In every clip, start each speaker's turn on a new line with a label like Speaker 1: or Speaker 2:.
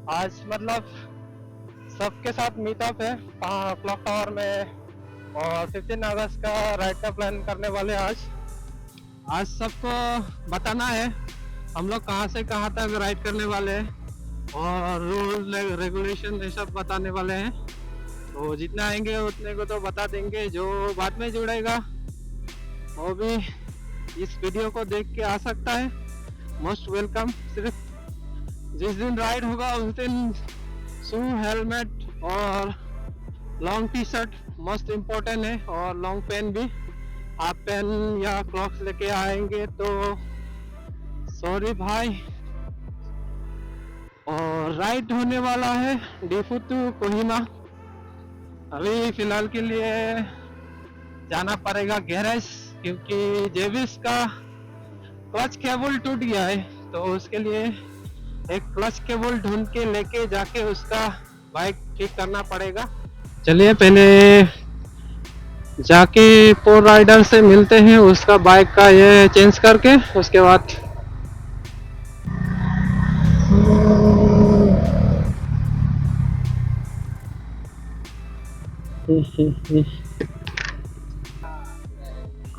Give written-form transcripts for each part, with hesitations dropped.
Speaker 1: आज मतलब सबके साथ मीटअप है क्लॉक टावर में, और 15 अगस्त का राइड का प्लान करने वाले हैं आज। आज सबको बताना है हम लोग कहाँ से कहाँ तक राइड करने वाले हैं, और रूल रेगुलेशन ये सब बताने वाले हैं। तो जितना आएंगे उतने को तो बता देंगे, जो बाद में जुड़ेगा वो भी इस वीडियो को देख के आ सकता है। Most welcome. सिर्फ जिस दिन राइड होगा उस दिन शू, हेलमेट और long T shirt most important है, और लॉन्ग पेन भी। हाफ पेन या क्लॉक्स लेके आएंगे तो सॉरी भाई। और राइड होने वाला है डीफू टू कोहिमा। अभी फिलहाल के लिए जाना पड़ेगा गैरेज, क्योंकि जेविस का क्लच केबल टूट गया है, तो उसके लिए एक क्लच केबल ढूंढ के लेके जाके उसका बाइक ठीक करना पड़ेगा। चलिए पहले जाके पोर राइडर से मिलते हैं, उसका बाइक का ये चेंज करके उसके बाद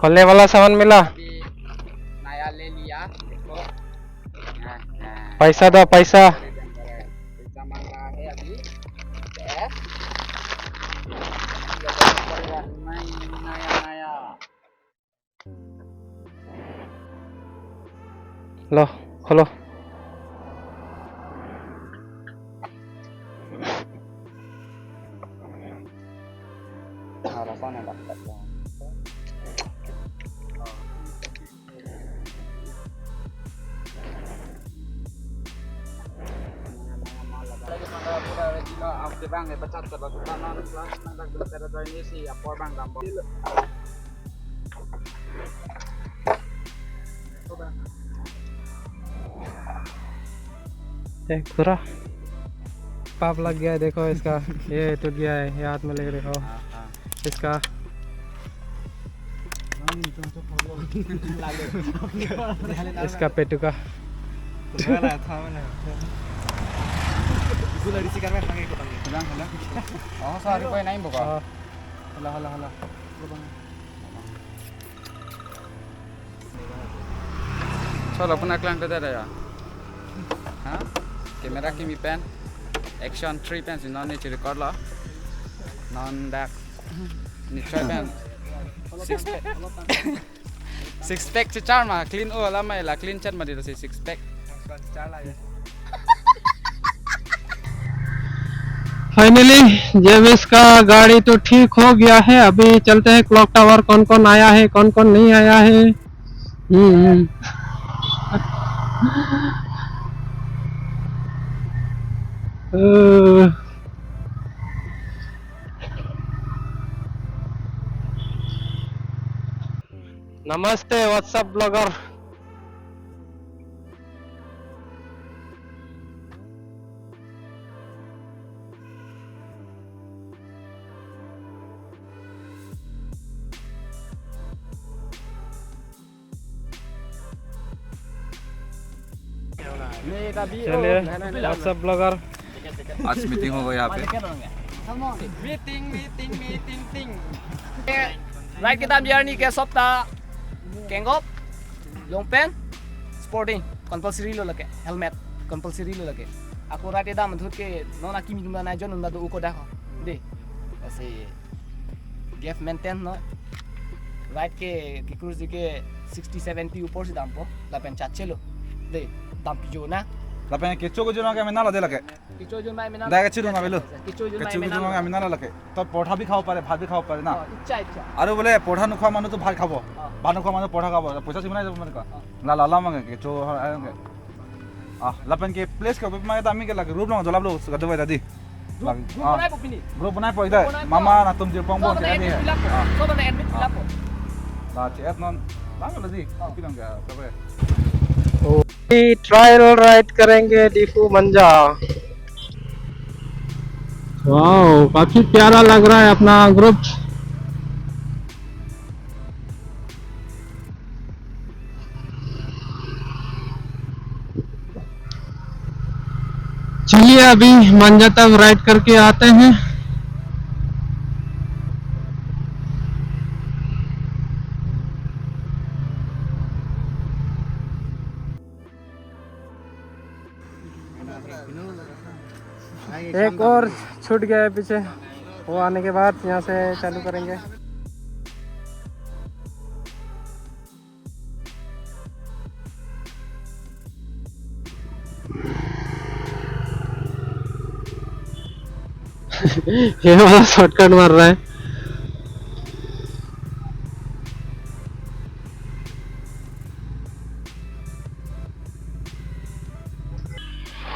Speaker 1: खोलने वाला सामान मिला।
Speaker 2: नया ले लिया देखो।
Speaker 1: पैसा दो पैसा।
Speaker 2: पैसा मांग रहा है अभी। कैश नया नया।
Speaker 1: लो खोलो।
Speaker 2: Harapan yang dapat आपके बैंक में 75 लाख रुपया ना तेरा ड्राइंग सी अपर बैंक दाम
Speaker 1: पूरा पाप लग गया है, देखो इसका ये टूट गया है, ये हाथ में लेके देखो इसका। इसका पेटू का
Speaker 2: sorry koy naik buka. चलो अपना क्लान कर दे रहा है। हाँ कैमरा की मी पेन एक्शन 3 पेन नॉन नीचे रिकॉर्ड ला नॉन बैक नीचे पेन 6 पैक से 4 मा क्लीन ओ ला मैं ला क्लीन चट मत दे 6 पैक 4 ला।
Speaker 1: फाइनली जेविस का गाड़ी तो ठीक हो गया है। अभी चलते हैं क्लॉक टावर, कौन कौन आया है कौन कौन नहीं आया है। नमस्ते व्हाट्सएप ब्लॉगर। चलिए व्हाट्सएप ब्लॉगर।
Speaker 2: आज मीटिंग होगा यहाँ पे। Meeting right kita journey ke Sopta Kengop Longpen Sporting compulsory lo lake helmet compulsory lo lake aku rate dam dhut ke nona kimi dum na jon unda do uko dakho de ऐसे gap maintain no right के cruise के 60 70 ऊपर से दाम पो लापेन चाचे लो दे दाम पिजो ना
Speaker 3: lapen kecho ko jona ke amina la de lake
Speaker 2: किचो जो मैं मिना
Speaker 3: daga chidu na belu
Speaker 2: किचो जो
Speaker 3: kecho
Speaker 2: मैं
Speaker 3: ko jona ke amina la lake to podha bhi khao pare bhat bhi khao pare na
Speaker 2: इच्छा इच्छा
Speaker 3: aru bole podha nu khwa manu to bhat khabo bhat nu khwa manu podha khabo paisa simna jabo mane ka la la la mange kecho aenge lapen ke place ke ma ta ami ke lake room long jolab lo gadu vai dadi
Speaker 2: group बनाए को पिनी
Speaker 3: group banai po ida mama na tum je pong
Speaker 2: सब
Speaker 3: bon
Speaker 2: बने
Speaker 3: ke ni
Speaker 2: admit fill up
Speaker 3: hai
Speaker 2: सब बने admit fill up
Speaker 3: la chat non bang la di pinang ka kabe
Speaker 1: trial ride करेंगे डीफू मंजा। Wow काफी प्यारा लग रहा है अपना ग्रुप। चलिए अभी मांझा तक राइड करके आते हैं। एक और छूट गया है पीछे, वो आने के बाद यहाँ से चालू करेंगे। ये वाला शॉर्टकट मार रहा है।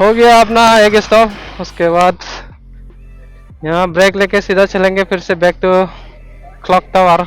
Speaker 1: हो गया अपना एक स्टॉप, उसके बाद यहाँ ब्रेक लेके सीधा चलेंगे फिर से बैक टू क्लॉक टावर।